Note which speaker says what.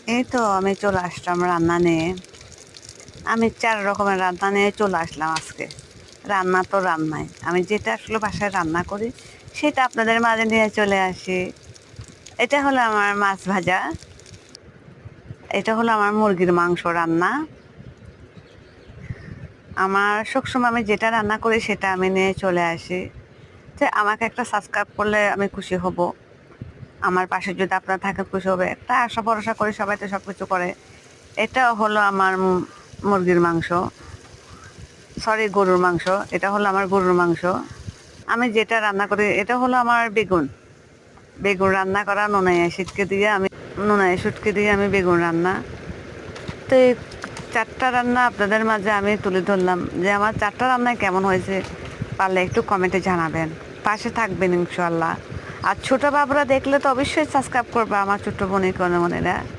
Speaker 1: এই তো আমি চলে আসলাম রান্না নিয়ে। আমি 4 রকমের রান্না নিয়ে চলে আসলাম আজকে। রান্না তো রান্নাই। আমি যেটা আসলে বাসায় রান্না করি সেটা আপনাদের মাঝে নিয়ে চলে আসি। এটা হলো আমার মাছ ভাজা, এটা হলো আমার মুরগির মাংস রান্না। আমার সবসময় আমি যেটা রান্না করি সেটা আমি নিয়ে চলে আসি। যে আমাকে একটা সাবস্ক্রাইব করলে আমি খুশি হব। আমার পাশে যদি আপনারা থাকেন খুশি হবে। একটা আশা ভরসা করি সবাই তো সবকিছু করে। এটা হলো আমার মুরগির মাংস, সরি গরুর মাংস। এটা হলো আমার গরুর মাংস। আমি যেটা রান্না করি এটা হলো আমার বেগুন। বেগুন রান্না করা নোনায় শুটকে দিয়ে আমি বেগুন রান্না। তো এই 4টা রান্না আপনাদের মাঝে আমি তুলে ধরলাম যে আমার 4টা রান্নায় কেমন হয়েছে পারলে একটু কমেন্টে জানাবেন। পাশে থাকবেন ইনশাল্লাহ। আর ছোটো বাবুরা দেখলে তো অবশ্যই সাবস্ক্রাইব করবে আমার ছোট্ট বোনের মনেরা।